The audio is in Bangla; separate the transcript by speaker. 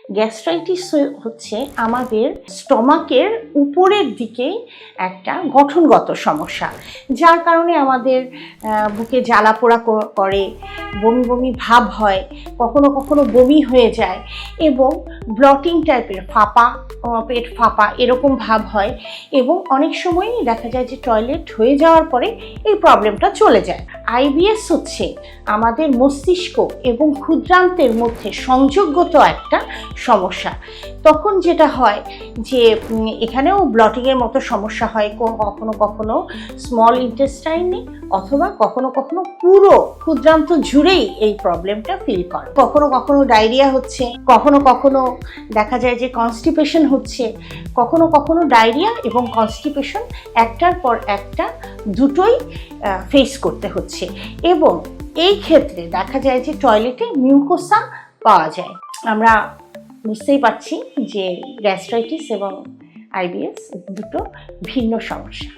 Speaker 1: গ্যাস্ট্রাইটিস হচ্ছে আমাদের স্টমাকের উপরের দিকে একটা গঠনগত সমস্যা, যার কারণে আমাদের বুকে জ্বালা পোড়া করে, বমি বমি ভাব হয়, কখনো কখনো বমি হয়ে যায় এবং ব্লটিং টাইপের ফাঁপা, পেট ফাঁপা এরকম ভাব হয় এবং অনেক সময়ই দেখা যায় যে টয়লেট হয়ে যাওয়ার পরে এই প্রবলেমটা চলে যায়। আইবিএস হচ্ছে আমাদের মস্তিষ্ক এবং ক্ষুদ্রান্তের মধ্যে সংযোগগত একটা সমস্যা। তখন যেটা হয় যে এখানেও ব্লটিংয়ের মতো সমস্যা হয়, কখনো কখনো স্মল ইন্টেস্টাইনে অথবা কখনো কখনো পুরো ক্ষুদ্রান্ত জুড়েই এই প্রবলেমটা ফিল করে। কখনো কখনো ডায়রিয়া হচ্ছে, কখনো কখনো দেখা যায় যে কনস্টিপেশন হচ্ছে, কখনো কখনো ডায়রিয়া এবং কনস্টিপেশন একটার পর একটা দুটোই ফেস করতে হচ্ছে এবং এই ক্ষেত্রে দেখা যায় যে টয়লেটে মিউকোসা পাওয়া যায়। আমরা বুঝতেই পারছি যে গ্যাস্ট্রাইটিস এবং আইবিএস দুটো ভিন্ন সমস্যা।